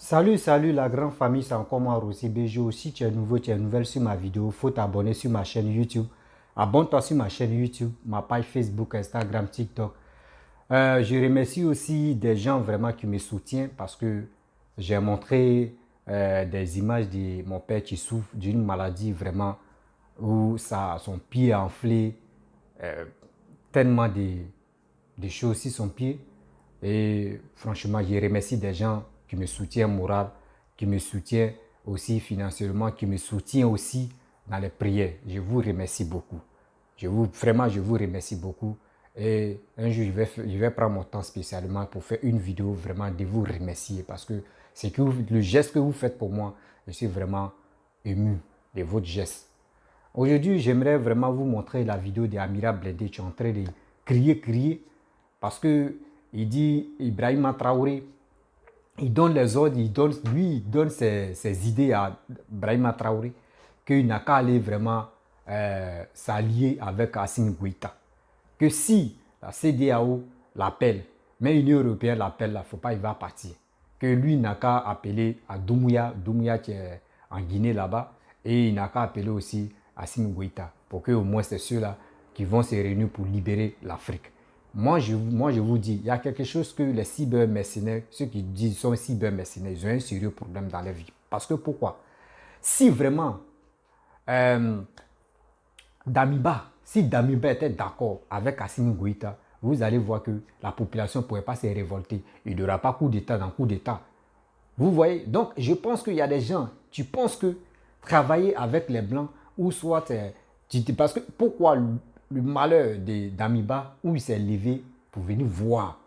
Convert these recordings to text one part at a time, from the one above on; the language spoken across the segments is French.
Salut la grande famille, c'est encore moi Rossi Bejo. Si tu es nouveau, tu es nouvelle sur ma vidéo, faut t'abonner sur ma chaîne YouTube. Abonne-toi sur ma chaîne YouTube, ma page Facebook, Instagram, TikTok. Je remercie aussi des gens vraiment qui me soutiennent parce que j'ai montré des images de mon père qui souffre d'une maladie vraiment où son pied a enflé, tellement de choses sur son pied. Et franchement, je remercie des gens qui me soutiennent moral, qui me soutiennent aussi financièrement, qui me soutiennent aussi dans les prières. Je vous remercie beaucoup. Vraiment, je vous remercie beaucoup. Et un jour, je vais prendre mon temps spécialement pour faire une vidéo vraiment de vous remercier parce que c'est que le geste que vous faites pour moi, je suis vraiment ému de votre geste. Aujourd'hui, j'aimerais vraiment vous montrer la vidéo d'Amira Blindé. Tu es en train de crier, parce que il dit Ibrahima Traoré, il donne les ordres, il donne ses idées à Ibrahima Traoré, qu'il n'a qu'à aller vraiment s'allier avec Assimi Goïta. Que si la CEDEAO l'appelle, mais l'Union européenne l'appelle, il ne faut pas, il va partir. Que lui n'a qu'à appeler à Doumbouya qui est en Guinée là-bas, et il n'a qu'à appeler aussi Assimi Goïta, pour que au moins c'est ceux-là qui vont se réunir pour libérer l'Afrique. Moi, je vous dis, il y a quelque chose que les cybermercenaires, ceux qui disent sont cybermercenaires, ils ont un sérieux problème dans leur vie. Parce que pourquoi? Si vraiment si Damiba était d'accord avec Assimi Goïta, vous allez voir que la population ne pourrait pas se révolter. Il n'y aura pas coup d'État dans coup d'État. Vous voyez? Donc, je pense qu'il y a des gens, tu penses que travailler avec les Blancs, ou soit, parce que pourquoi le malheur d'Amiba, où il s'est levé pour venir voir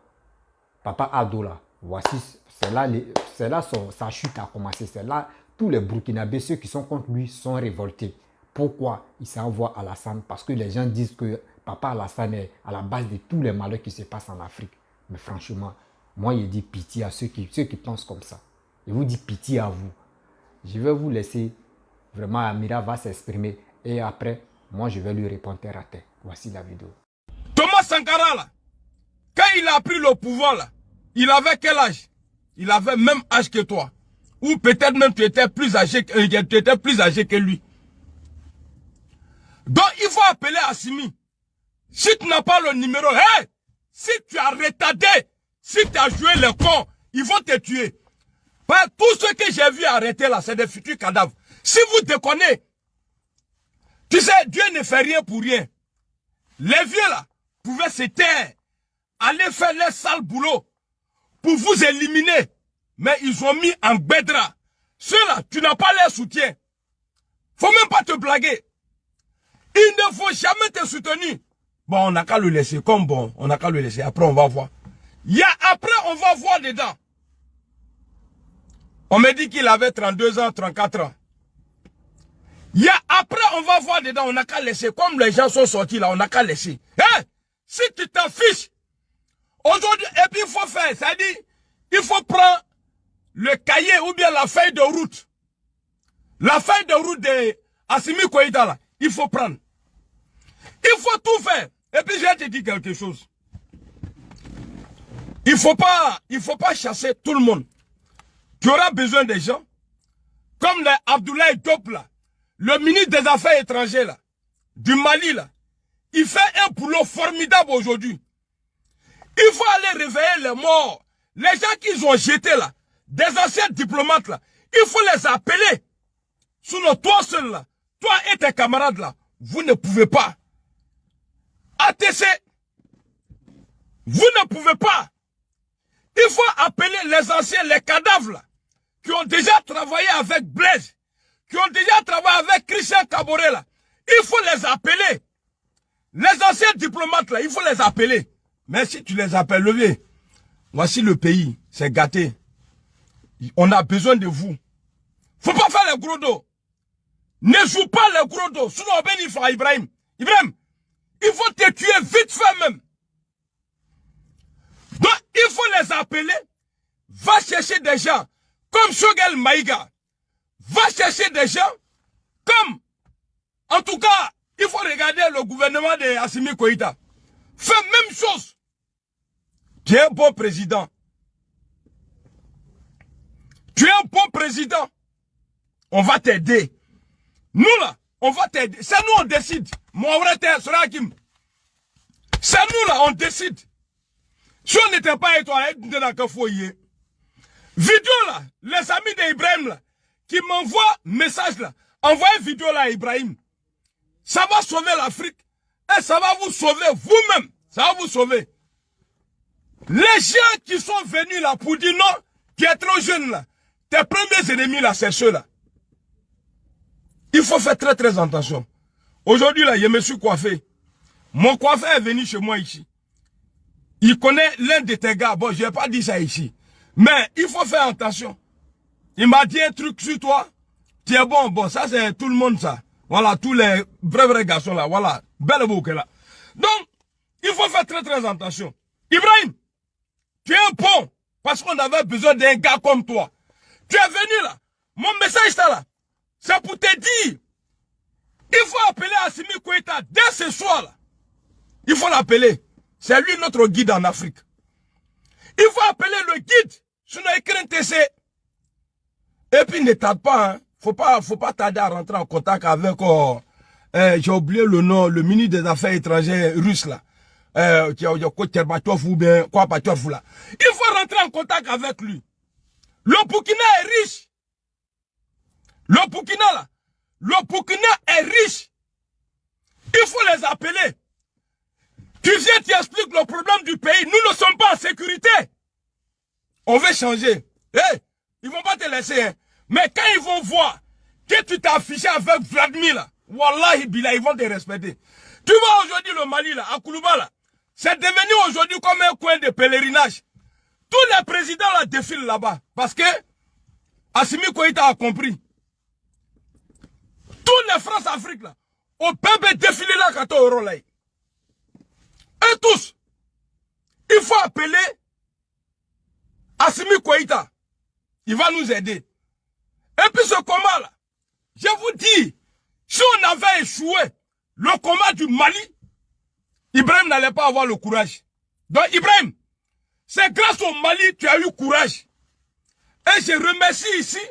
Papa Adola, voici, c'est là sa chute a commencé. C'est là tous les Burkinabés, ceux qui sont contre lui, sont révoltés. Pourquoi il s'envoie Alassane? Parce que les gens disent que Papa Alassane est à la base de tous les malheurs qui se passent en Afrique. Mais franchement, moi, je dis pitié à ceux qui pensent comme ça. Je vous dis pitié à vous. Je vais vous laisser, vraiment, Amira va s'exprimer. Et après, moi, je vais lui répondre terre à terre. Voici la vidéo. Thomas Sankara, là, quand il a pris le pouvoir, là, il avait quel âge? Il avait même âge que toi. Ou peut-être même tu étais plus âgé que lui. Donc il faut appeler Assimi. Si tu n'as pas le numéro, hey, si tu as retardé, si tu as joué le con, ils vont te tuer. Tout ce que j'ai vu arrêter là, c'est des futurs cadavres. Si vous déconnez, tu sais, Dieu ne fait rien pour rien. Les vieux là pouvaient se taire, aller faire leur sale boulot pour vous éliminer. Mais ils ont mis en bédra. Ceux-là, tu n'as pas leur soutien. Faut même pas te blaguer. Il ne faut jamais te soutenir. Bon, on n'a qu'à le laisser. Comme bon, on n'a qu'à le laisser. Après, on va voir. Après, on va voir dedans. On me dit qu'il avait 32 ans, 34 ans. Après, on va voir dedans. On n'a qu'à laisser. Comme les gens sont sortis là, on n'a qu'à laisser. Hein? Si tu t'en fiches, aujourd'hui, et puis il faut faire. C'est-à-dire, il faut prendre le cahier ou bien la feuille de route. La feuille de route de Assimi Goïta là, il faut prendre. Il faut tout faire. Et puis je vais te dire quelque chose. Il faut pas chasser tout le monde. Tu auras besoin des gens comme les Abdoulaye Diop là, le ministre des Affaires étrangères là, du Mali là. Il fait un boulot formidable aujourd'hui. Il faut aller réveiller les morts. Les gens qu'ils ont jetés là, des anciens diplomates là, il faut les appeler. Sinon, toi seul là, toi et tes camarades là, vous ne pouvez pas. ATC, vous ne pouvez pas. Il faut appeler les anciens, les cadavres là, qui ont déjà travaillé avec Blaise, qui ont déjà travaillé avec Christian Kaboré là. Il faut les appeler. Les anciens diplomates là, il faut les appeler. Mais si tu les appelles, levez. Voici le pays, c'est gâté. On a besoin de vous. Faut pas faire les gros dos. Ne joue pas les gros dos. Sinon, on bénit à Ibrahim. Ibrahim, il faut te tuer vite fait même. Donc, il faut les appeler. Va chercher des gens comme Shogel Maïga. Va chercher des gens comme... En tout cas, il faut regarder le gouvernement de Assimi Goïta. Fais même chose. Tu es un bon président. Tu es un bon président. On va t'aider. Nous là, on va t'aider. C'est nous on décide. C'est nous là, on décide. Si on n'était pas étoilé, on était dans le foyer. Vidéo là, les amis d'Ibrahim là, qui m'envoient message là, envoyez vidéo là à Ibrahim. Ça va sauver l'Afrique. Et ça va vous sauver vous-même. Ça va vous sauver. Les gens qui sont venus là pour dire non, tu es trop jeune là. Tes premiers ennemis là, c'est ceux-là. Il faut faire très très attention. Aujourd'hui là, je me suis coiffé. Mon coiffeur est venu chez moi ici. Il connaît l'un de tes gars. Bon, je n'ai pas dit ça ici. Mais il faut faire attention. Il m'a dit un truc sur toi. Tu es bon, bon, ça c'est tout le monde ça. Voilà, tous les vrais garçons là. Voilà, belle boucle là. Donc, il faut faire très très attention. Ibrahim, tu es un bon. Parce qu'on avait besoin d'un gars comme toi. Tu es venu là. Mon message là, c'est pour te dire. Il faut appeler Assimi Goïta dès ce soir là. Il faut l'appeler. C'est lui notre guide en Afrique. Il faut appeler le guide sur notre TC. Et puis ne tarde pas, hein. Faut pas tarder à rentrer en contact avec, j'ai oublié le nom, le ministre des Affaires étrangères russe là. Il faut rentrer en contact avec lui. Le Burkina est riche. Le Burkina là. Le Burkina est riche. Il faut les appeler. Tu viens, tu expliques le problème du pays. Nous ne sommes pas en sécurité. On veut changer. Hey, ils vont pas te laisser. Hein. Mais quand ils vont voir que tu t'es affiché avec Vladimir là, Wallahi Billah, ils vont te respecter. Tu vois aujourd'hui le Mali là, à Koulouba là, c'est devenu aujourd'hui comme un coin de pèlerinage. Tous les présidents là défilent là-bas. Parce que Assimi Goïta a compris. Tous les France-Afrique là, on peut défiler là quand on est là. Et tous, il faut appeler Assimi Goïta. Il va nous aider. Et puis ce combat là, je vous dis, si on avait échoué le combat du Mali, Ibrahim n'allait pas avoir le courage. Donc Ibrahim, c'est grâce au Mali que tu as eu courage. Et je remercie ici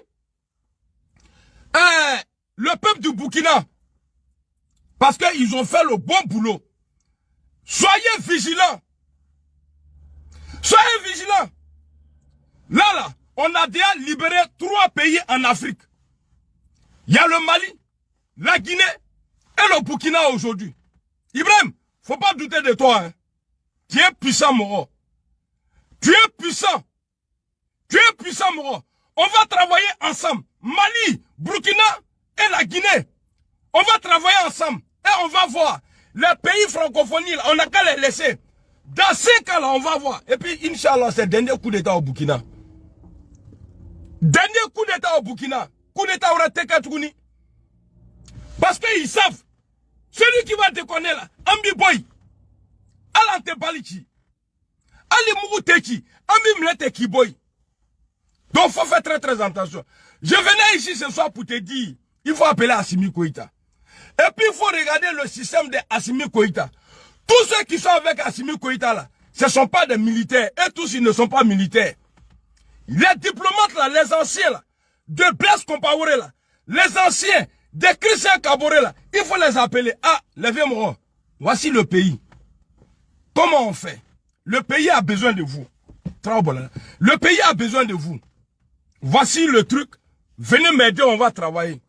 le peuple du Burkina. Parce qu'ils ont fait le bon boulot. Soyez vigilants. Soyez vigilants. Là, on a déjà libéré 3 pays en Afrique. Il y a le Mali, la Guinée et le Burkina aujourd'hui. Ibrahim, faut pas douter de toi. Hein. Tu es puissant, Moro. Tu es puissant. Tu es puissant, Moro. On va travailler ensemble. Mali, Burkina et la Guinée. On va travailler ensemble. Et on va voir. Les pays francophones, on n'a qu'à les laisser. Dans 5 ans, là, on va voir. Et puis, Inch'Allah, c'est le dernier coup d'État au Burkina. Dernier coup d'État au Burkina. Coup d'État au Tekatouni. Parce qu'ils savent. Celui qui va te connaître là, Ambi Boy, Alante Balichi, Ali Mouteki, Ambi Mleteki Boy. Donc, il faut faire très très attention. Je venais ici ce soir pour te dire, il faut appeler Assimi Goïta. Et puis, il faut regarder le système de Assimi Goïta. Tous ceux qui sont avec Assimi Goïta là, ce ne sont pas des militaires. Et tous, ils ne sont pas militaires. Les diplomates là, les anciens là, de Blaise Compaoré là, les anciens, de Christian Kaboré là, il faut les appeler. Ah, levez-moi. Voici le pays. Comment on fait? Le pays a besoin de vous. Le pays a besoin de vous. Voici le truc. Venez m'aider, on va travailler.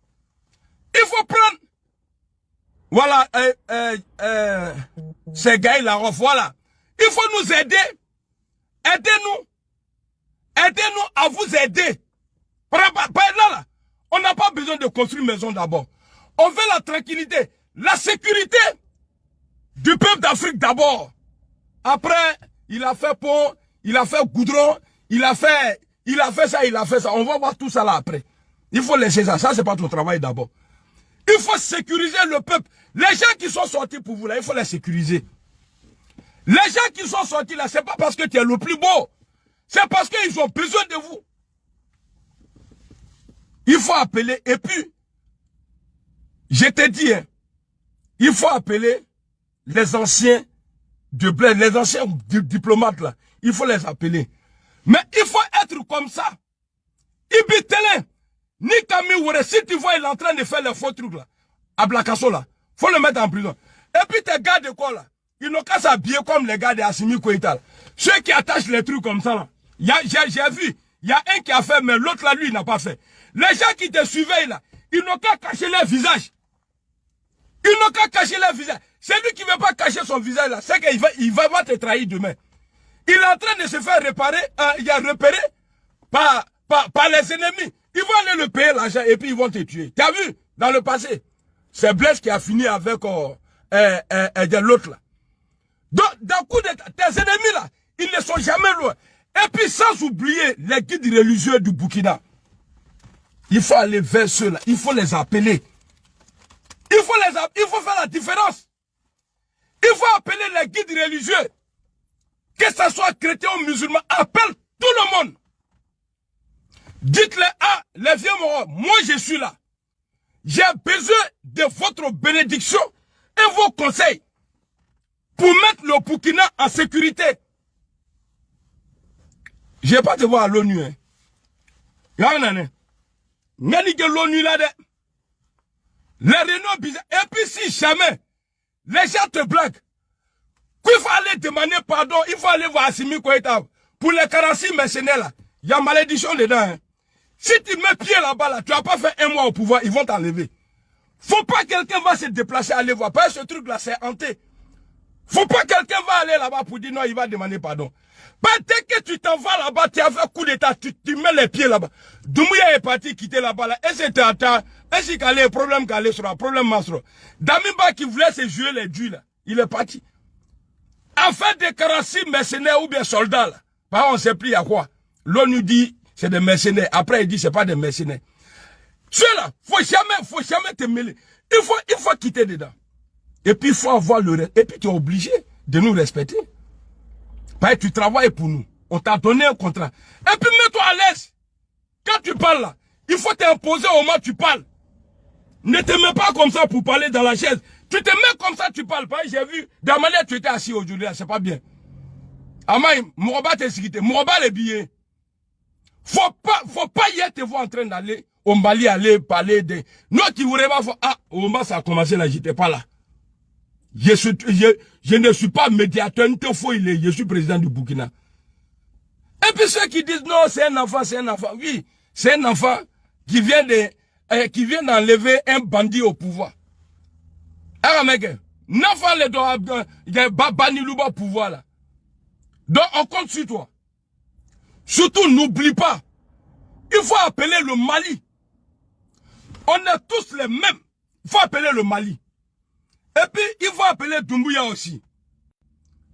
Il faut prendre. Voilà, ces gars-là, voilà. Il faut nous aider. Aidez-nous. Aidez-nous à vous aider. Là, on n'a pas besoin de construire une maison d'abord. On veut la tranquillité, la sécurité du peuple d'Afrique d'abord. Après, il a fait pont, il a fait goudron, il a fait ça, il a fait ça. On va voir tout ça là après. Il faut laisser ça. Ça, c'est pas ton travail d'abord. Il faut sécuriser le peuple. Les gens qui sont sortis pour vous là, il faut les sécuriser. Les gens qui sont sortis là, c'est pas parce que tu es le plus beau. C'est parce qu'ils ont besoin de vous. Il faut appeler. Et puis, je te dis, hein, il faut appeler les anciens de Blaise, les anciens diplomates là. Il faut les appeler. Mais il faut être comme ça. Ibis Télin, ni Kamiwere, si tu vois, il est en train de faire les faux trucs là, à Blakasso là, faut le mettre en prison. Et puis tes gars de quoi là, ils n'ont qu'à s'habiller comme les gars de Assimi Goïta. Ceux qui attachent les trucs comme ça là, j'ai vu, il y a un qui a fait, mais l'autre là, lui, il n'a pas fait. Les gens qui te suivaient là, ils n'ont qu'à cacher leur visage. Ils n'ont qu'à cacher leur visage. C'est lui qui ne veut pas cacher son visage là, c'est qu'il va te trahir demain. Il est en train de se faire repérer par les ennemis. Ils vont aller le payer l'argent et puis ils vont te tuer. Tu as vu, dans le passé, c'est Blaise qui a fini avec l'autre là. Donc, d'un coup d'état, tes ennemis là, ils ne sont jamais loin. Et puis sans oublier les guides religieux du Burkina. Il faut aller vers ceux-là, il faut les appeler. Il faut faire la différence. Il faut appeler les guides religieux. Que ce soit chrétien ou musulman, appelle tout le monde. Dites-les, ah, les vieux morts, moi je suis là. J'ai besoin de votre bénédiction et vos conseils pour mettre le Burkina en sécurité. Je ne vais pas te voir à l'ONU. Hein. L'ONU là, les réunions bizarres. Et puis si jamais les gens te blaguent, qu'il faut aller demander pardon, il faut aller voir Assimi Goïta. Pour les 46 mercenaires là, il y a malédiction dedans. Hein. Si tu mets pied là-bas, là, tu n'as pas fait un mois au pouvoir, ils vont t'enlever. Faut pas que quelqu'un va se déplacer, aller voir. Parce que ce truc là, c'est hanté. Faut pas que quelqu'un va aller là-bas pour dire non, il va demander pardon. Bah, dès que tu t'en vas là-bas, tu as fait coup d'état, tu mets les pieds là-bas. Doumbouya est parti quitter là-bas là. Et c'est ainsi qu'il y a un problème qu'aller sur un problème master. Damiba qui voulait se jouer les dieux là, il est parti. En fait, des 46 mercenaires ou bien soldats là. Par contre, on sait plus à quoi. L'ONU dit c'est des mercenaires. Après, il dit c'est pas des mercenaires. Ceux-là, faut jamais te mêler. Il faut quitter dedans. Et puis, il faut avoir le reste. Et puis, tu es obligé de nous respecter. Parce que tu travailles pour nous. On t'a donné un contrat. Et puis, mets-toi à l'aise. Quand tu parles là, il faut t'imposer au moment où tu parles. Ne te mets pas comme ça pour parler dans la chaise. Tu te mets comme ça, tu parles. Parce que j'ai vu, dans la manière tu étais assis aujourd'hui, c'est pas bien. Amaï, Mouraba t'es sécurité. Mouraba les billets. Faut pas y être en train d'aller au Mali, aller parler de... Non, tu voudrais pas... Ah, au moment ça a commencé là, j'étais pas là. Je ne suis pas médiateur, je suis président du Burkina. Et puis ceux qui disent non, c'est un enfant. Oui, c'est un enfant qui vient d'enlever un bandit au pouvoir. Alors mec, n'enfant les doigts, il y a banni au pouvoir là. Donc on compte sur toi. Surtout n'oublie pas, il faut appeler le Mali. On est tous les mêmes. Il faut appeler le Mali. Et puis, il faut appeler Doumbouya aussi.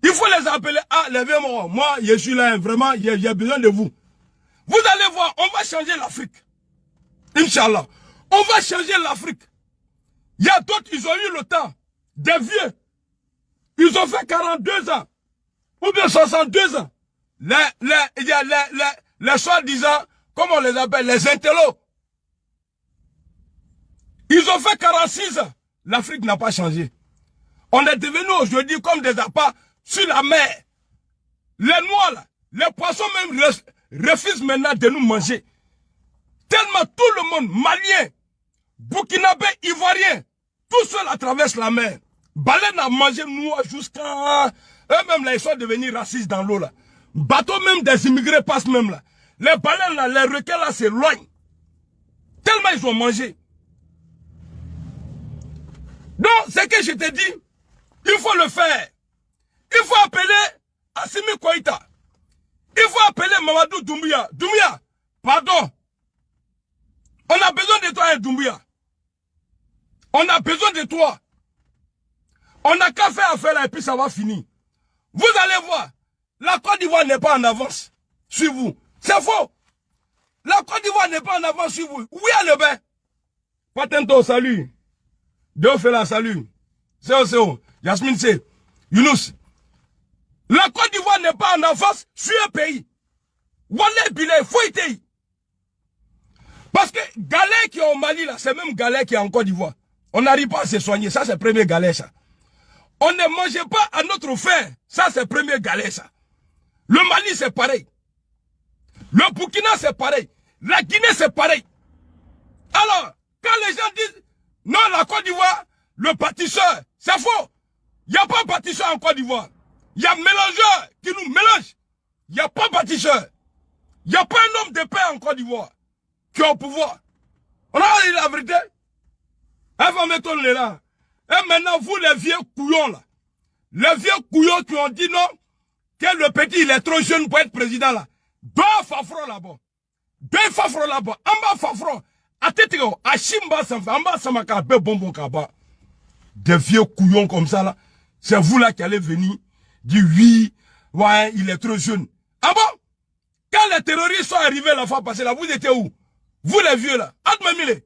Il faut les appeler. Ah, les vieux morts. Moi, je suis là, vraiment, j'ai besoin de vous. Vous allez voir, on va changer l'Afrique. Inch'Allah. On va changer l'Afrique. Il y a d'autres, ils ont eu le temps. Des vieux. Ils ont fait 42 ans. Ou bien 62 ans. Les soi-disant, comment on les appelle, les intellos. Ils ont fait 46 ans. L'Afrique n'a pas changé. On est devenu aujourd'hui comme des appâts sur la mer. Les noix là, les poissons même refusent maintenant de nous manger. Tellement tout le monde, Malien, Burkinabé, Ivoirien, tous ceux là traversent la mer. Baleine a mangé noix jusqu'à... Eux-mêmes là, ils sont devenus racistes dans l'eau là. Bateaux même des immigrés passent même là. Les baleines là, les requins là s'éloignent. Tellement ils ont mangé. Donc, ce que je te dis, il faut le faire. Il faut appeler Assimi Goïta. Il faut appeler Mamadou Doumbouya. Doumbouya, pardon. On a besoin de toi, Doumbouya. On a besoin de toi. On n'a qu'à faire affaire là et puis ça va finir. Vous allez voir, la Côte d'Ivoire n'est pas en avance sur vous. C'est faux. La Côte d'Ivoire n'est pas en avance sur vous. Oui, allez bien. Patento, salut. Dieu fait la salut. C'est Yasmine c'est Younous. La Côte d'Ivoire n'est pas en avance sur un pays. Wallet Bilay, faut y. Parce que Galais qui est au Mali, là, c'est même Galais qui est en Côte d'Ivoire. On n'arrive pas à se soigner. Ça, c'est le premier Galais, ça. On ne mangeait pas à notre faim. Ça, c'est le premier Galais, ça. Le Mali, c'est pareil. Le Burkina, c'est pareil. La Guinée, c'est pareil. Alors, quand les gens disent, non, la Côte d'Ivoire, le bâtisseur, c'est faux. Il n'y a pas de bâtisseur en Côte d'Ivoire. Il y a mélangeur qui nous mélange. Il n'y a pas de bâtisseur. Il n'y a pas un homme de paix en Côte d'Ivoire qui est au pouvoir. On a dit la vérité. Elle va mettre on est là. Et maintenant, vous les vieux couillons là, les vieux couillons qui ont dit non, que le petit il est trop jeune pour être président là. Deux fafro là-bas. Deux fafro là-bas. En bas fafro. A tête à Chimba en bas Samaka, bonbon kaba. Des vieux couillons comme ça là. C'est vous là qui allez venir dire oui, ouais, il est trop jeune. Ah bon? Quand les terroristes sont arrivés la fois passée là, vous étiez où? Vous les vieux là. Admemile.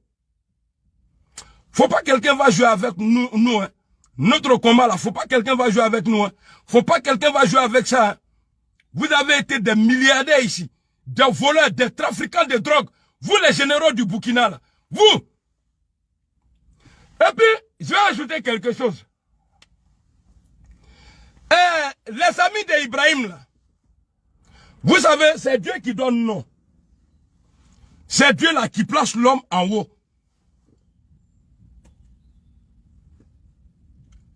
Faut pas quelqu'un va jouer avec nous hein. Notre combat là, faut pas quelqu'un va jouer avec nous hein. Faut pas quelqu'un va jouer avec ça hein. Vous avez été des milliardaires ici, des voleurs, des trafiquants de drogue. Vous les généraux du Burkina là. Vous. Et puis, je vais ajouter quelque chose. Les amis d'Ibrahim là. Vous savez, c'est Dieu qui donne nom. C'est Dieu là qui place l'homme en haut.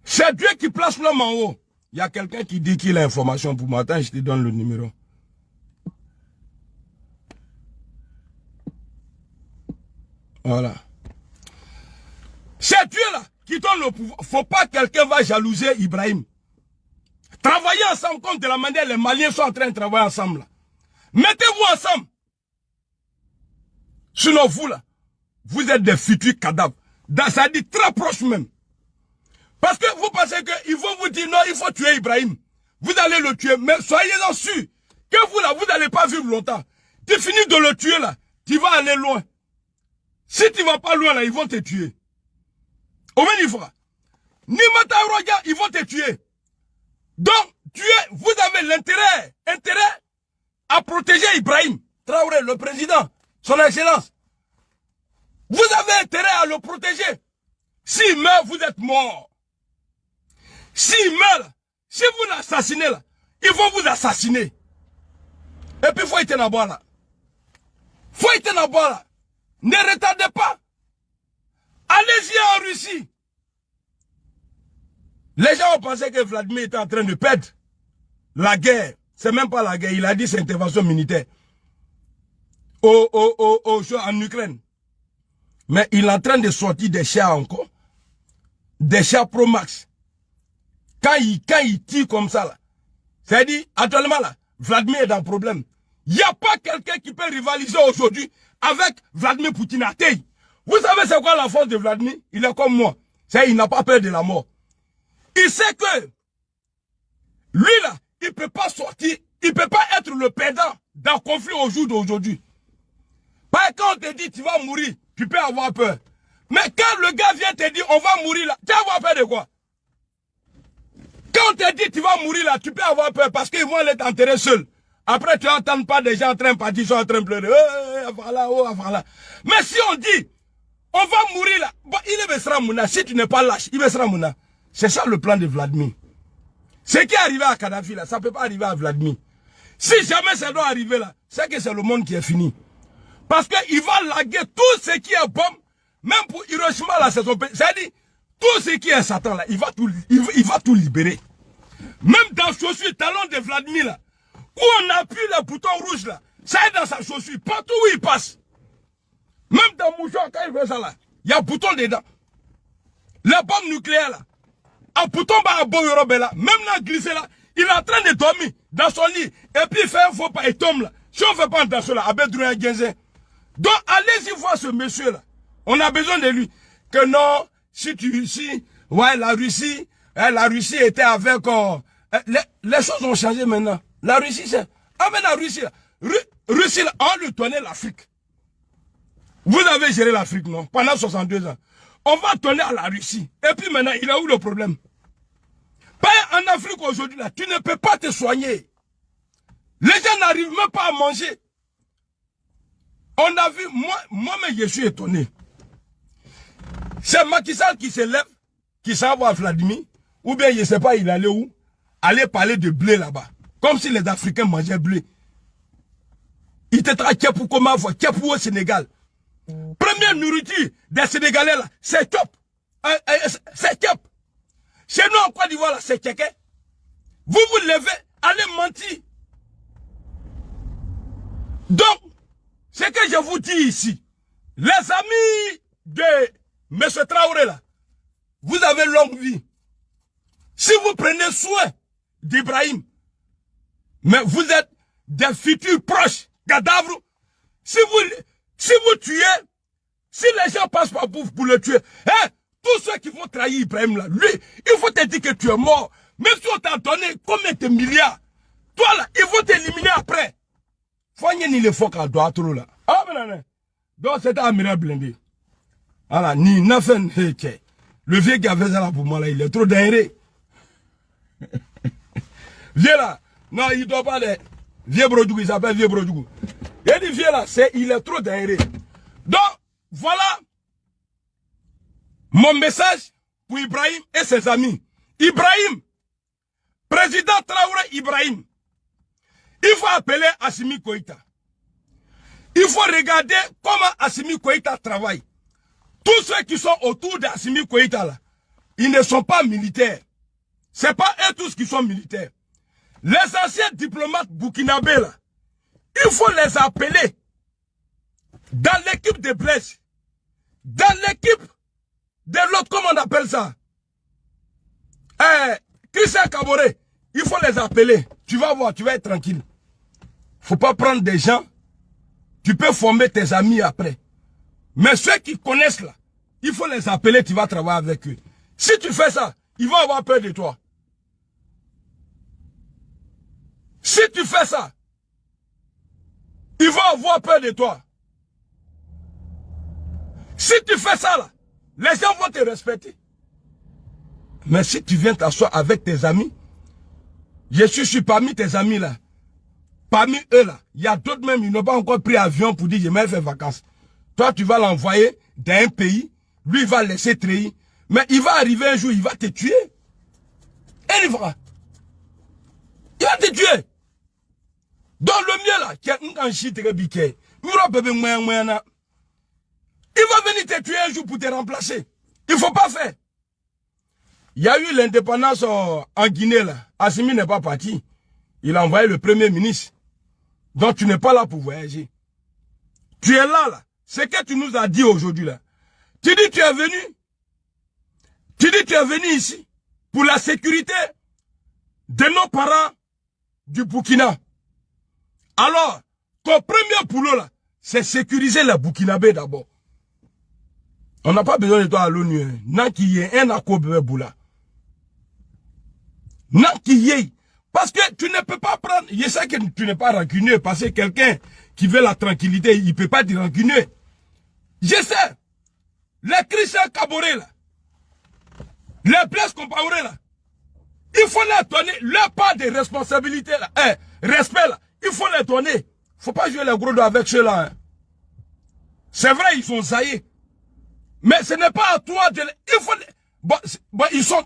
C'est Dieu qui place l'homme en haut. Il y a quelqu'un qui dit qu'il a l'information pour moi. Attends, je te donne le numéro. Voilà. C'est Dieu là qui donne le pouvoir. Faut pas que quelqu'un va jalouser Ibrahim. Travaillez ensemble comme de la manière les Maliens sont en train de travailler ensemble là. Mettez-vous ensemble. Sinon vous là, vous êtes des futurs cadavres. Ça dit très proche même. Parce que vous pensez qu'ils vont vous dire non, il faut tuer Ibrahim. Vous allez le tuer, mais soyez-en sûrs que vous là, vous n'allez pas vivre longtemps. Tu finis de le tuer là, tu vas aller loin. Si tu ne vas pas loin là, ils vont te tuer. Au même niveau. Nimata Roya, ils vont te tuer. Donc, vous avez l'intérêt à protéger Ibrahim Traoré, le président, son excellence. Vous avez intérêt à le protéger. S'il meurt, vous êtes mort. S'il meurt, si vous l'assassinez là, ils vont vous assassiner. Et puis, il faut être là-bas là. Faut être là-bas là. Ne retardez pas. Allez-y en Russie. Les gens ont pensé que Vladimir était en train de perdre la guerre. C'est même pas la guerre. Il a dit c'est intervention militaire. En Ukraine. Mais il est en train de sortir des chars encore. Des chars Pro Max. Quand il tire comme ça là. C'est-à-dire, actuellement là, Vladimir est dans le problème. Il n'y a pas quelqu'un qui peut rivaliser aujourd'hui avec Vladimir Poutine. Vous savez c'est quoi la force de Vladimir? Il est comme moi. Il n'a pas peur de la mort. Il sait que lui là, il ne peut pas sortir, il ne peut pas être le perdant d'un conflit au jour d'aujourd'hui. Parce que quand on te dit tu vas mourir, tu peux avoir peur. Mais quand le gars vient te dire on va mourir là, tu vas avoir peur de quoi? Quand on te dit tu vas mourir là, tu peux avoir peur parce qu'ils vont aller t'enterrer seul. Après tu n'entends pas des gens en train de partir, ils sont en train de pleurer. Voilà, voilà. Mais si on dit on va mourir là, bon, il est sera mouna. Si tu n'es pas lâche, il sera mouna. C'est ça le plan de Vladimir. Ce qui est arrivé à Kadhafi là, ça ne peut pas arriver à Vladimir. Si jamais ça doit arriver là, c'est que c'est le monde qui est fini. Parce qu'il va laguer tout ce qui est bombe, même pour Hiroshima là, c'est son pays. C'est-à-dire, tout ce qui est Satan là, il va tout libérer. Même dans la chaussure, talon de Vladimir là, où on appuie le bouton rouge là, ça est dans sa chaussure, partout où il passe. Même dans Mouchon, quand il fait ça là, il y a un bouton dedans. La bombe nucléaire là, un bouton à Boyorobe là, même là glissé là, il est en train de dormir dans son lit, et puis il fait un faux pas, il tombe là. Si on ne fait pas attention là, Abedrouin Genzen. Donc allez-y voir ce monsieur là. On a besoin de lui. Que non, ouais, la Russie était avec... les choses ont changé maintenant. La Russie, c'est... Ah mais la Russie là, Russie là, on lui tenait l'Afrique. Vous avez géré l'Afrique, non? Pendant 62 ans. On va tourner à la Russie. Et puis maintenant, il a où le problème? Pas en Afrique aujourd'hui, là, tu ne peux pas te soigner. Les gens n'arrivent même pas à manger. On a vu, moi-même, je suis étonné. C'est Macky Sall qui se lève, qui s'en va à Vladimir, ou bien, je ne sais pas, il allait où? Aller parler de blé là-bas. Comme si les Africains mangeaient blé. Il te traque pour comment voir, pour au Sénégal. Première nourriture des Sénégalais là, c'est top. C'est top. Chez nous en Côte d'Ivoire là, c'est kéké. Vous vous levez, allez mentir. Donc, ce que je vous dis ici, les amis de M. Traoré là, vous avez longue vie. Si vous prenez soin d'Ibrahim, mais vous êtes des futurs proches, cadavres, si vous tuez, si les gens passent par vous pour le tuer, hein, tous ceux qui vont trahir Ibrahim là, lui, il faut te dire que tu es mort. Même si on t'a donné combien de milliards, toi là, ils vont t'éliminer après. Faut ni le faut qu'à droite là. Ah, mais non. Donc c'est un Amira Blindé. Voilà, ni Nafen Heke. Le vieux qui a fait ça là pour moi là, il est trop dingue. Viens là. Non, il doit pas aller. Vieux Brodougou, il s'appelle Vieux Brodougou. Il dit vieux là, il est trop dingue. Donc, voilà mon message pour Ibrahim et ses amis. Ibrahim, président Traoré Ibrahim, il faut appeler Assimi Koïta. Il faut regarder comment Assimi Koïta travaille. Tous ceux qui sont autour d'Assimi Koïta là, ils ne sont pas militaires. C'est pas eux tous qui sont militaires. Les anciens diplomates burkinabés là, il faut les appeler dans l'équipe de Blaise, dans l'équipe de l'autre, comment on appelle ça? Christian Kaboré, il faut les appeler. Tu vas voir, tu vas être tranquille. Faut pas prendre des gens. Tu peux former tes amis après. Mais ceux qui connaissent là, il faut les appeler, tu vas travailler avec eux. Si tu fais ça, ils vont avoir peur de toi. Si tu fais ça, ils vont avoir peur de toi. Si tu fais ça là, les gens vont te respecter. Mais si tu viens t'asseoir avec tes amis, je suis parmi tes amis là. Parmi eux là, il y a d'autres même, ils n'ont pas encore pris avion pour dire je vais faire vacances. Toi, tu vas l'envoyer dans un pays, lui il va laisser trahir. Mais il va arriver un jour, il va te tuer. Et il va te tuer. Dans le mieux là, qui a un shit rebiqué, il va venir te tuer un jour pour te remplacer. Il ne faut pas faire. Il y a eu l'indépendance en Guinée là. Assimi n'est pas parti. Il a envoyé le premier ministre. Donc tu n'es pas là pour voyager. Tu es là, là. Ce que tu nous as dit aujourd'hui là. Tu dis tu es venu. Tu dis tu es venu ici pour la sécurité de nos parents du Burkina. Alors, ton premier boulot là, c'est sécuriser les Burkinabés d'abord. On n'a pas besoin de toi à l'ONU. Non qu'il y ait un accord bébé boula. Non qu'il y ait. Parce que tu ne peux pas prendre. Je sais que tu n'es pas rancunieux. Parce que quelqu'un qui veut la tranquillité, il ne peut pas être rancunieux. Je sais. Les Christian Kaboré là. Les Blaise Compaoré là. Il faut leur donner leur part de responsabilité là. Respect là. Il faut les donner. Il ne faut pas jouer les gros dos avec ceux-là. Hein. C'est vrai, ils sont zaillés. Mais ce n'est pas à toi de... Il faut... Bon, ils sont...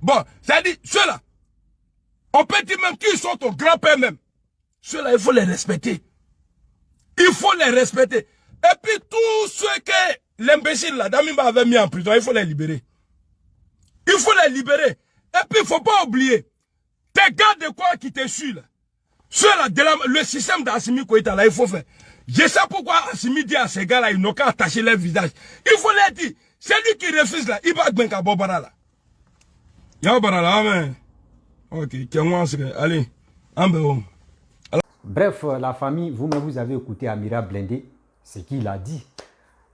bon, c'est-à-dire, ceux-là, on peut dire même qu'ils sont ton grand-père même. Ceux-là, il faut les respecter. Il faut les respecter. Et puis, tous ceux que l'imbécile, là, Damimba avait mis en prison, il faut les libérer. Il faut les libérer. Et puis, il ne faut pas oublier, tes gars de quoi qui te suivent, là. Ceux-là, le système d'Assimi Koïta, là, il faut faire. Je sais pourquoi Assimi dit à ces gars-là, ils n'ont qu'à attacher leur visage. Il faut leur dire, c'est lui qui refuse là, il va bien qu'à Bobara là. Y'a Bobara amen. Ok, allez, Bref, la famille, vous-même, vous avez écouté Amira Blindé, ce qu'il a dit.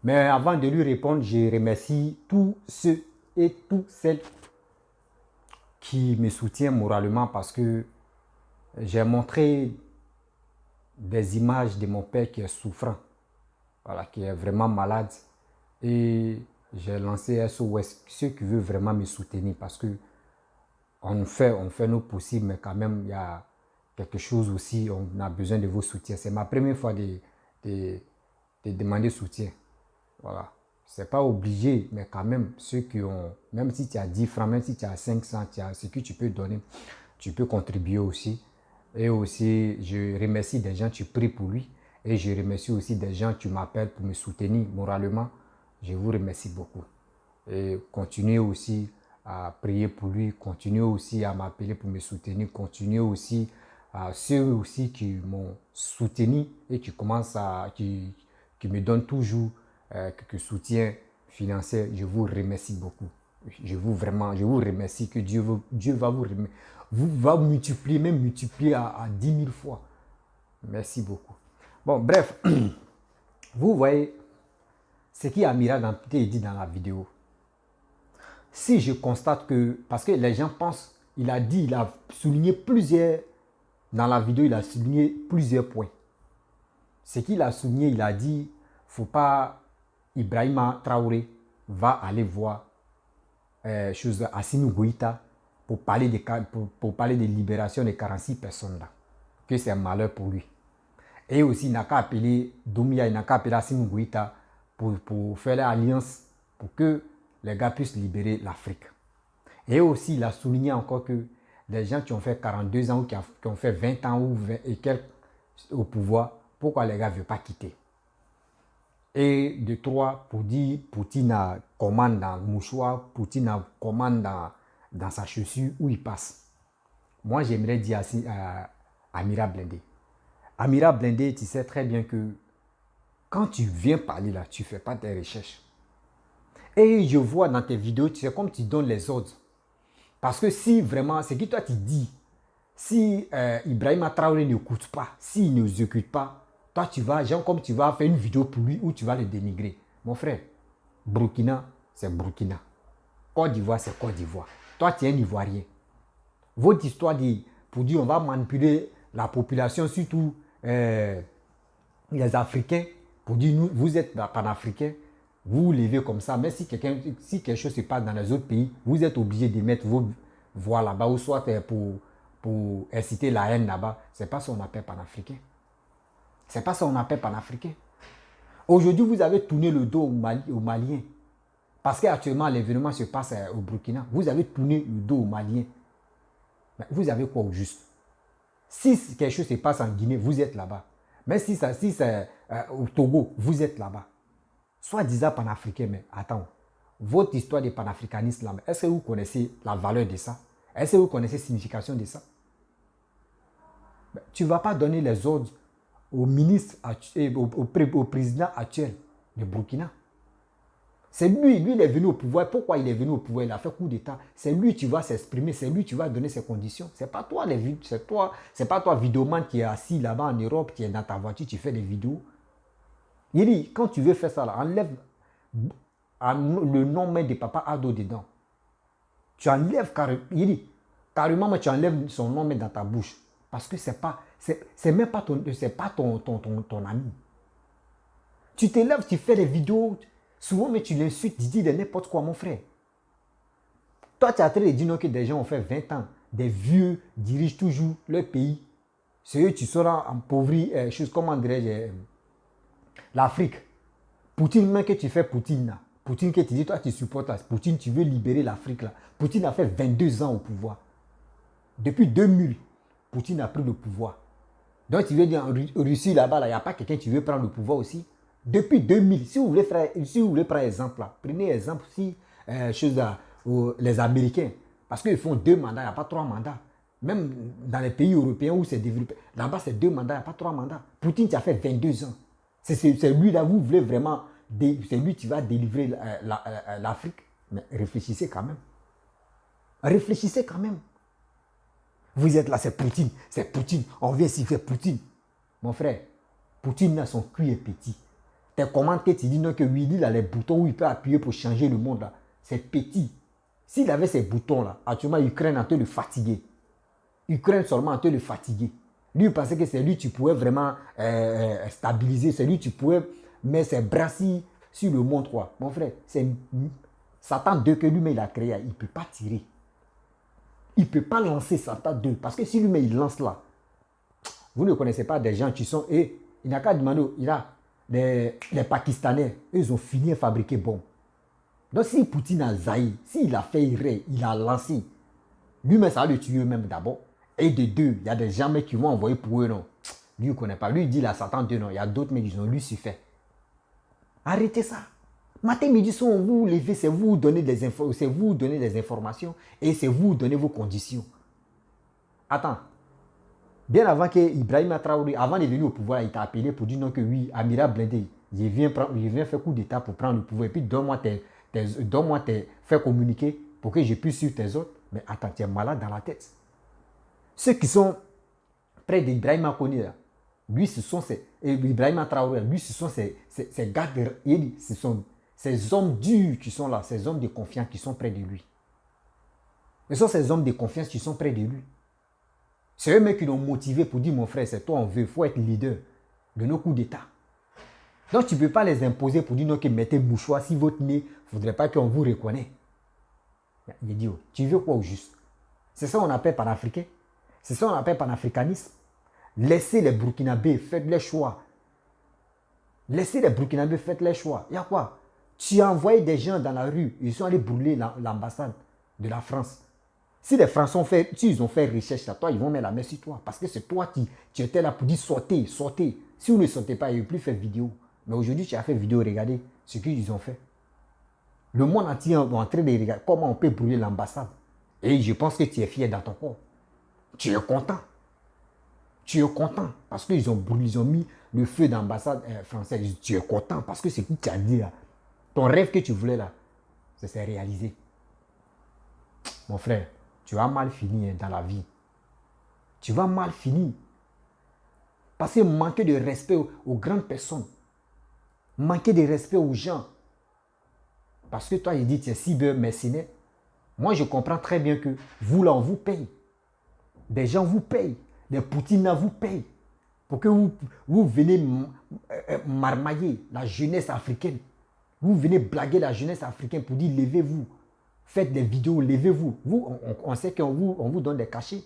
Mais avant de lui répondre, je remercie tous ceux et toutes celles qui me soutiennent moralement parce que j'ai montré des images de mon père qui est souffrant, voilà, qui est vraiment malade. Et j'ai lancé SOS, ceux qui veulent vraiment me soutenir parce que on fait nos possibles, mais quand même, il y a quelque chose aussi, on a besoin de vos soutiens. C'est ma première fois de demander soutien. Voilà. C'est pas obligé, mais quand même, ceux qui ont, même si tu as 10 francs, même si tu as 500, tu as ce que tu peux donner, tu peux contribuer aussi. Et aussi, je remercie des gens, tu pries pour lui. Et je remercie aussi des gens qui m'appellent pour me soutenir moralement. Je vous remercie beaucoup. Et continuez aussi à prier pour lui, continuez aussi à m'appeler pour me soutenir, continuez aussi à ceux aussi qui m'ont soutenu et qui commencent qui me donnent toujours quelques soutiens financiers. Je vous remercie beaucoup. Je vous remercie que Dieu va va multiplier, même multiplier à 10 000 fois. Merci beaucoup. Bon, bref, vous voyez ce qui Amira Danté dit dans la vidéo. Si je constate que, parce que les gens pensent, il a souligné dans la vidéo, il a souligné plusieurs points. Ce qu'il a souligné, il a dit, faut pas, Ibrahima Traoré va aller voir Assimi Goïta pour parler de libération des 46 personnes là. Que c'est un malheur pour lui. Et aussi, il n'a qu'à appeler Doumbouya, il n'a qu'à appeler Assimi Goïta pour faire l'alliance pour que les gars puissent libérer l'Afrique. Et aussi, il a souligné encore que les gens qui ont fait 42 ans ou qui ont fait 20 ans ou 20 et quelques au pouvoir, pourquoi les gars ne veulent pas quitter. Et de trois, pour dire Poutine a commande dans le mouchoir, Poutine a commande dans sa chaussure où il passe. Moi, j'aimerais dire à Amira Blindé. Amira Blindé, tu sais très bien que quand tu viens parler là, tu ne fais pas tes recherches. Et je vois dans tes vidéos, tu sais, comme tu donnes les ordres. Parce que si vraiment, c'est que toi tu dis, si Ibrahima Traoré n'écoute pas, s'il ne exécute pas, toi tu vas, genre comme tu vas faire une vidéo pour lui où tu vas le dénigrer. Mon frère, Burkina, c'est Burkina. Côte d'Ivoire, c'est Côte d'Ivoire. Toi, tu es un Ivoirien. Votre histoire dit, pour dire on va manipuler la population, surtout les Africains, pour dire nous, vous êtes panafricains, vous vous levez comme ça, mais si quelque chose se passe dans les autres pays, vous êtes obligé de mettre vos voix là-bas, ou soit pour inciter la haine là-bas. Ce n'est pas ça qu'on appelle panafricain. Ce n'est pas ça qu'on appelle panafricain. Aujourd'hui, vous avez tourné le dos aux Maliens. Parce qu'actuellement, l'événement se passe au Burkina. Vous avez tourné le dos aux Maliens. Mais vous avez quoi au juste? Si quelque chose se passe en Guinée, vous êtes là-bas. Mais si c'est au Togo, vous êtes là-bas. Soi-disant panafricain, mais attends, votre histoire de panafricanisme, est-ce que vous connaissez la valeur de ça? Est-ce que vous connaissez la signification de ça? Tu ne vas pas donner les ordres au ministre, au président actuel de Burkina. C'est lui, il est venu au pouvoir. Pourquoi il est venu au pouvoir? Il a fait coup d'État. C'est lui qui va s'exprimer, c'est lui qui va donner ses conditions. Ce n'est pas toi, c'est pas toi, vidéoman qui est assis là-bas en Europe, qui est dans ta voiture, tu fais des vidéos. Il dit, quand tu veux faire ça, là, enlève le nom même de Papa Ado dedans. Tu enlèves carrément, mais tu enlèves son nom même dans ta bouche. Parce que c'est même pas ton ami. Tu te lèves, tu fais des vidéos, souvent, mais tu l'insultes, tu dis de n'importe quoi, mon frère. Toi, tu as traité de dire que des gens ont fait 20 ans, des vieux dirigent toujours leur pays. C'est eux qui seront empauvris, comment dirais-je, l'Afrique. Poutine, même que tu fais Poutine là. Poutine que tu dis, toi tu supportes là. Poutine, tu veux libérer l'Afrique là. Poutine a fait 22 ans au pouvoir. Depuis 2000, Poutine a pris le pouvoir. Donc tu veux dire en Russie là-bas, il n'y a pas quelqu'un qui veut prendre le pouvoir aussi. Depuis 2000, si vous voulez prendre exemple là, prenez exemple si les Américains. Parce qu'ils font 2 mandats, il n'y a pas 3 mandats. Même dans les pays européens où c'est développé, là-bas c'est 2 mandats, il n'y a pas 3 mandats. Poutine, tu as fait 22 ans. C'est lui là, vous voulez vraiment, c'est lui qui va délivrer l'Afrique. Mais réfléchissez quand même. Réfléchissez quand même. Vous êtes là, c'est Poutine, on vient ici faire Poutine. Mon frère, Poutine, son cul est petit. Tes commandes que tu dis non, que oui, il a les boutons où il peut appuyer pour changer le monde là, c'est petit. S'il avait ces boutons là, actuellement, Ukraine a te le fatiguer. Ukraine seulement a te le fatiguer. Lui, il pensait que c'est lui qui pouvait vraiment stabiliser, c'est lui qui pouvait mettre ses bras sur le monde. Quoi. Mon frère, c'est Satan 2 que lui-même il a créé, il ne peut pas tirer. Il ne peut pas lancer Satan 2. Parce que si lui-même il lance là, vous ne connaissez pas des gens qui sont. Et il n'a qu'à demander, il a les Pakistanais, eux, ils ont fini à fabriquer bombes. Donc si Poutine a zaï, s'il a fait irré, il a lancé, lui-même ça va le tuer même d'abord. Et de deux, il y a des gens qui vont envoyer pour eux, non. Lui, il ne connaît pas. Lui, il dit la Satan 2 non. Il y a d'autres, mais ils ont Lucifer. Arrêtez ça. Matin, midi, soir, vous vous levez, c'est vous donner des infos, c'est vous donner des informations et c'est vous donner vos conditions. Attends. Bien avant que Ibrahim Traoré, avant de venir au pouvoir, il t'a appelé pour dire non que oui, Amira Blindé, je viens faire coup d'état pour prendre le pouvoir. Et puis donne-moi fais communiquer pour que je puisse suivre tes ordres. Mais attends, tu es malade dans la tête. Ceux qui sont près d'Ibrahim Koni, lui, ce sont Ibrahim Traoré, lui, ce sont ces gars, ce sont ces hommes durs qui sont là, ces hommes de confiance qui sont près de lui. Ce sont ces hommes de confiance qui sont près de lui. C'est eux-mêmes qui l'ont motivé pour dire, mon frère, c'est toi, on veut, il faut être leader de nos coups d'État. Donc, tu ne peux pas les imposer pour dire, non, que mettez mouchoir si votre nez, il ne faudrait pas qu'on vous reconnaisse. Il dit, oh, tu veux quoi au juste? C'est ça qu'on appelle panafricain. C'est ça qu'on appelle panafricanisme. Laissez les Burkinabés, faites les choix. Laissez les Burkinabés, faites les choix. Il y a quoi? Tu as envoyé des gens dans la rue, ils sont allés brûler l'ambassade de la France. Si les Français ont fait, si ils ont fait recherche à toi, ils vont mettre la main sur toi. Parce que c'est toi tu étais là pour dire sortez, sortez. Si vous ne sortez pas, ils ne plus faire vidéo. Mais aujourd'hui, tu as fait vidéo, regardez ce qu'ils ont fait. Le monde entier est en train de regarder comment on peut brûler l'ambassade. Et je pense que tu es fier dans ton corps. Tu es content. Tu es content parce qu'ils ont brûlé, ils ont mis le feu dans l'ambassade française. Tu es content parce que ce que tu as dit là, ton rêve que tu voulais là, ça s'est réalisé. Mon frère, tu vas mal finir dans la vie. Tu vas mal finir. Parce que manquer de respect aux grandes personnes. Manquer de respect aux gens. Parce que toi, il dit, tu es cyber-mercenaire. Moi, je comprends très bien que vous, là, on vous paye. Des gens vous payent. Des Poutines, là, vous payent. Pour que vous venez marmailler la jeunesse africaine. Vous venez blaguer la jeunesse africaine pour dire, levez-vous. Faites des vidéos, levez-vous. On sait qu'on vous donne des cachets.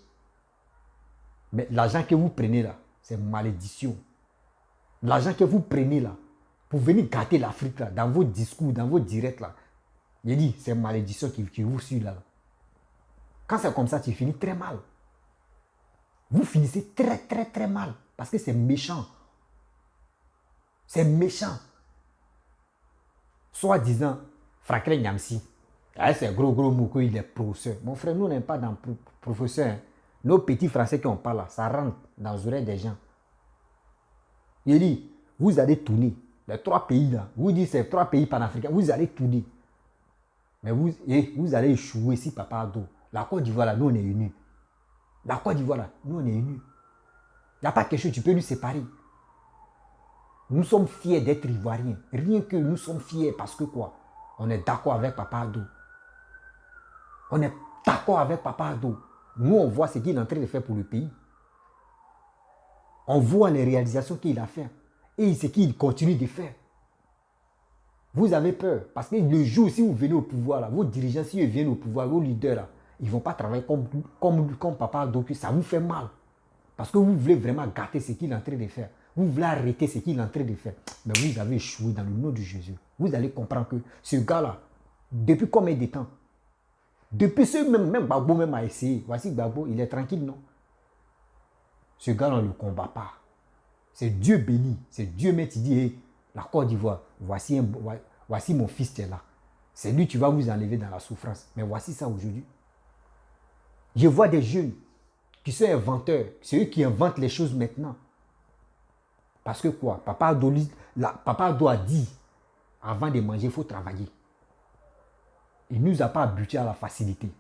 Mais l'argent que vous prenez là, c'est malédiction. L'argent que vous prenez là, pour venir gâter l'Afrique là, dans vos discours, dans vos directs là, il dit, c'est malédiction qui vous suit là. Quand c'est comme ça, tu finis très mal. Vous finissez très très très mal. Parce que c'est méchant. C'est méchant. Soi-disant, Franklin Nyamsi. C'est gros mouko, il est professeur. Mon frère, nous n'aimons pas dans professeur. Hein. Nos petits français qui on parle là, ça rentre dans les oreilles des gens. Il dit, vous allez tourner. Les 3 pays là, vous dites c'est 3 pays panafricains, vous allez tourner. Mais vous allez échouer si Papa Ado. La Côte d'Ivoire là, nous on est unis. La Côte d'Ivoire là, nous on est unis. Il n'y a pas quelque chose, tu peux nous séparer. Nous sommes fiers d'être Ivoiriens. Rien que nous sommes fiers parce que quoi? On est d'accord avec Papa Ado. On est d'accord avec Papa Ado. Nous, on voit ce qu'il est en train de faire pour le pays. On voit les réalisations qu'il a fait. Et ce qu'il continue de faire. Vous avez peur. Parce que le jour, si vous venez au pouvoir, là, vos dirigeants, si ils viennent au pouvoir, vos leaders, là, ils ne vont pas travailler comme Papa Ado. Ça vous fait mal. Parce que vous voulez vraiment gâter ce qu'il est en train de faire. Vous voulez arrêter ce qu'il est en train de faire. Mais vous avez échoué dans le nom de Jésus. Vous allez comprendre que ce gars-là, depuis combien de temps? Depuis ce même Gbagbo même a essayé. Voici Gbagbo, il est tranquille, non? Ce gars-là ne le combat pas. C'est Dieu béni. C'est Dieu même qui dit, hey, la Côte d'Ivoire, voici mon fils qui est là. C'est lui qui va vous enlever dans la souffrance. Mais voici ça aujourd'hui. Je vois des jeunes qui sont inventeurs. C'est eux qui inventent les choses maintenant. Parce que quoi? Papa Ado a dit, avant de manger, il faut travailler. Il ne nous a pas habitués à la facilité. Il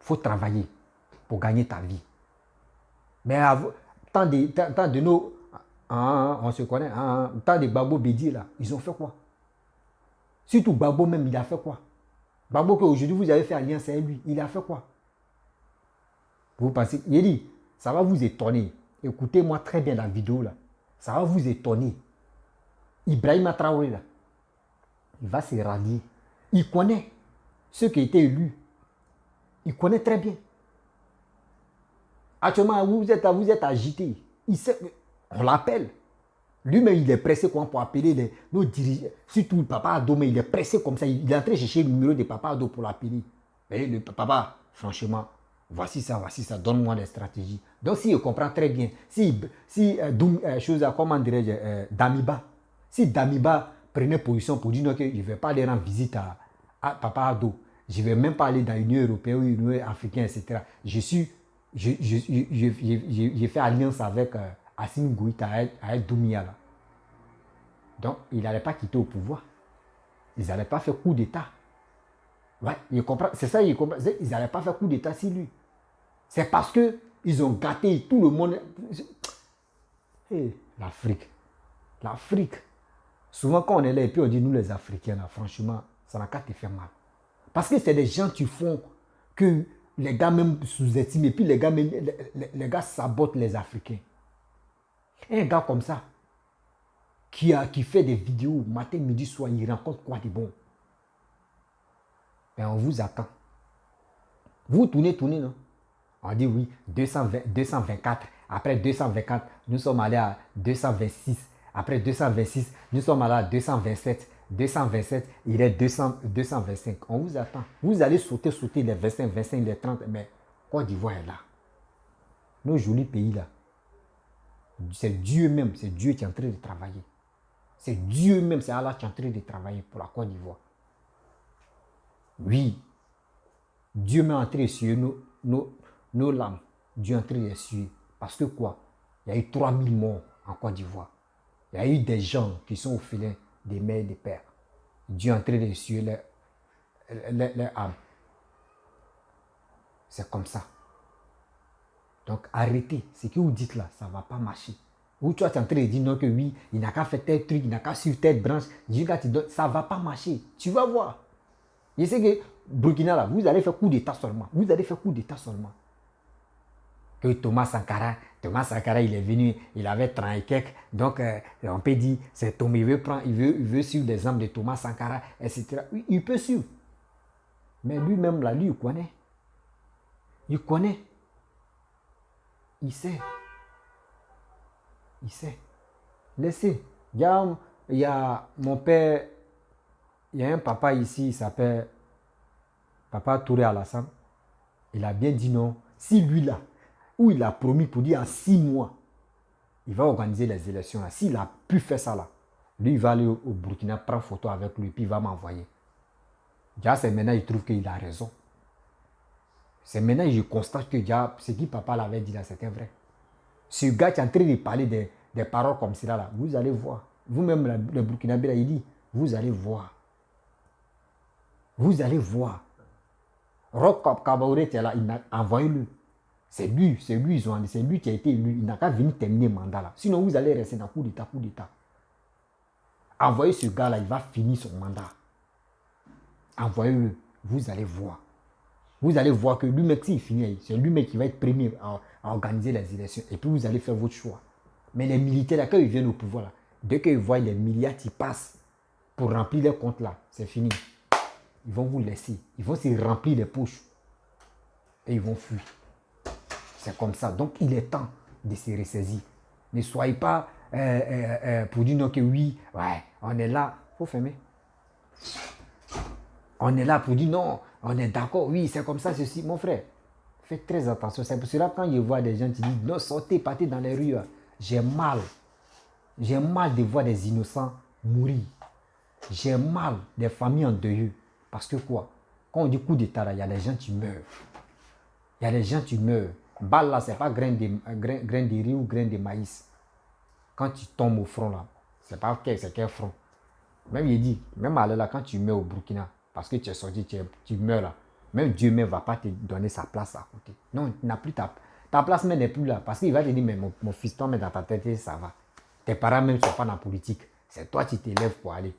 faut travailler pour gagner ta vie. Mais tant de nos... on se connaît. Tant de Gbagbo Bédié là, ils ont fait quoi? Surtout Gbagbo même, il a fait quoi? Gbagbo qu'aujourd'hui vous avez fait alliance avec lui, il a fait quoi? Vous pensez... Il dit, ça va vous étonner. Écoutez-moi très bien la vidéo là. Ça va vous étonner. Ibrahim Traoré là, il va se rallier. Il connaît ceux qui étaient élus. Il connaît très bien. Actuellement, vous êtes agité. Il sait, on l'appelle. Lui-même, il est pressé pour appeler nos dirigeants. Surtout Papa Ado, mais il est pressé comme ça. Il est en train de chercher le numéro de Papa Ado pour l'appeler. Mais le papa, franchement, voici ça, donne-moi les stratégies. Donc, si je comprends très bien, comment dirais-je, Damiba, si Damiba prenait position pour dire non, que je ne vais pas aller rendre visite à Papa Ado, je ne vais même pas aller dans l'Union européenne ou l'Union africaine, etc. J'ai fait alliance avec Assimi Goïta, avec Doumbouya. Là. Donc, il n'allait pas quitter au pouvoir. Ils n'allaient pas faire coup d'État. Ouais, il comprend. C'est ça, il comprend. Ils n'allaient pas faire coup d'État sur lui. C'est parce qu'ils ont gâté tout le monde. Hey, l'Afrique. L'Afrique. Souvent, quand on est là et puis on dit nous les Africains, là, franchement, ça n'a qu'à te faire mal. Parce que c'est des gens qui font que les gars même sous-estiment et puis les gars sabotent les Africains. Et un gars comme ça, qui fait des vidéos matin, midi, soir, il rencontre quoi de bon? Ben on vous attend. Vous tournez, non? On dit oui, 224. Après 224, nous sommes allés à 226. Après 226, nous sommes allés à 227. 227, il est 225. On vous attend. Vous allez sauter les 25, les 30. Mais Côte d'Ivoire est là. Nos jolis pays là. C'est Dieu même, c'est Dieu qui est en train de travailler. C'est Dieu même, c'est Allah qui est en train de travailler pour la Côte d'Ivoire. Oui, Dieu met en train de suer nos lames. Dieu est en train de suer. Parce que quoi? Il y a eu 3000 morts en Côte d'Ivoire. Il y a eu des gens qui sont au filin des mères et des pères. Dieu est en train de suer les âmes. C'est comme ça. Donc arrêtez. Ce que vous dites là, ça ne va pas marcher. Ou tu es en train de dire non que oui, il n'a qu'à faire tel truc, il n'a qu'à suivre telle branche. Ça ne va pas marcher. Tu vas voir. Je sais que Burkina là, vous allez faire coup d'État seulement. Vous allez faire coup d'État seulement. Que Thomas Sankara, il est venu, il avait 30 et quelques. Donc, on peut dire, c'est Thomas, il veut suivre les âmes de Thomas Sankara, etc. Oui, il peut suivre. Mais lui-même, là, lui, il connaît. Il connaît. Il sait. Il sait. Laissez. Il y a mon père, il y a un papa ici, il s'appelle Papa Touré Alassane. Il a bien dit non. Si lui, là, où il a promis pour dire en 6 mois, il va organiser les élections. S'il a pu faire ça là, lui, il va aller au Burkina, prendre photo avec lui, puis il va m'envoyer. Déjà, c'est maintenant, il trouve qu'il a raison. C'est maintenant, je constate que déjà, ce que papa l'avait dit là, c'était vrai. Ce gars qui est en train de parler des paroles comme cela là, vous allez voir. Vous-même, le Burkinabé là, il dit, vous allez voir. Vous allez voir. Roch Kaboré était là, il a envoyé lui. C'est lui qui a été élu. Il n'a qu'à venir terminer le mandat là. Sinon, vous allez rester dans coup d'État. Envoyez ce gars là, il va finir son mandat. Envoyez-le. Vous allez voir. Vous allez voir que lui-même, s'il finit, c'est lui-même qui va être premier à organiser les élections. Et puis, vous allez faire votre choix. Mais les militaires là, quand ils viennent au pouvoir là, dès qu'ils voient les milliards qui passent pour remplir les comptes là, c'est fini. Ils vont vous laisser. Ils vont se remplir les poches. Et ils vont fuir. C'est comme ça. Donc, il est temps de se ressaisir. Ne soyez pas pour dire non que oui, ouais, on est là. Il faut fermer. On est là pour dire non, on est d'accord, oui, c'est comme ça, ceci. Mon frère, faites très attention. C'est pour cela quand je vois des gens qui disent non, sortez, partez dans les rues, j'ai mal. J'ai mal de voir des innocents mourir. J'ai mal des familles en deuil. Parce que quoi? Quand on dit coup d'État, il y a des gens qui meurent. Il y a des gens qui meurent. Balle là, ce n'est pas grain de riz ou grain de maïs. Quand tu tombes au front là, c'est pas c'est quel front. Même il dit, même là, quand tu meurs au Burkina, parce que tu es sorti, tu meurs là, même Dieu ne va pas te donner sa place à côté. Non, tu n'as plus ta place même n'est plus là. Parce qu'il va te dire, mais mon fils, toi, mais dans ta tête, ça va. Tes parents même ne sont pas dans la politique. C'est toi qui t'élèves pour aller.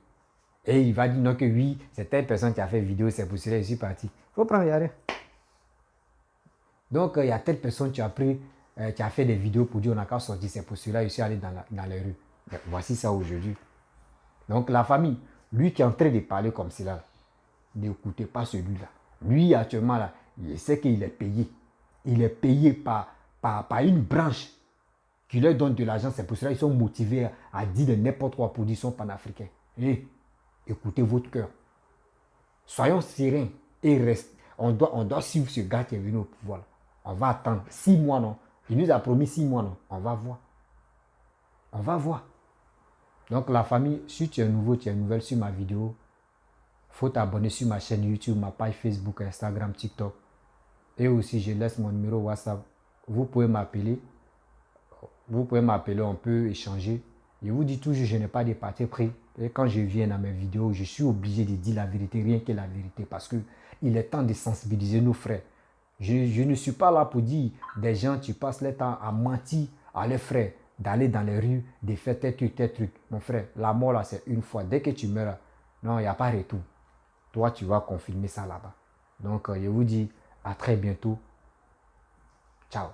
Et il va dire non que oui, c'est telle personne qui a fait vidéo, c'est pour cela que je suis parti. Il faut prendre, regardez. Donc, il y a telle personne qui a fait des vidéos pour dire on n'a qu'à sortir, c'est pour cela que je suis allé dans les rues. Mais voici ça aujourd'hui. Donc, la famille, lui qui est en train de parler comme cela, n'écoutez pas celui-là. Lui, actuellement, là, il sait qu'il est payé. Il est payé par une branche qui leur donne de l'argent. C'est pour cela qu'ils sont motivés à dire de n'importe quoi pour dire qu'ils sont panafricains. Et écoutez votre cœur. Soyons sereins et restez. On doit suivre ce gars qui est venu au pouvoir. On va attendre 6 mois, non? Il nous a promis 6 mois, non? On va voir. On va voir. Donc la famille, si tu es nouveau, tu es nouvelle sur ma vidéo, faut t'abonner sur ma chaîne YouTube, ma page Facebook, Instagram, TikTok. Et aussi, je laisse mon numéro WhatsApp. Vous pouvez m'appeler. On peut échanger. Je vous dis toujours, je n'ai pas de parti pris. Et quand je viens dans mes vidéos, je suis obligé de dire la vérité, rien que la vérité. Parce qu'il est temps de sensibiliser nos frères. Je ne suis pas là pour dire des gens, tu passes le temps à mentir à leurs frères, d'aller dans les rues, de faire tes trucs. Mon frère, la mort là, c'est une fois. Dès que tu meurs, non, il n'y a pas retour. Toi, tu vas confirmer ça là-bas. Donc, je vous dis à très bientôt. Ciao.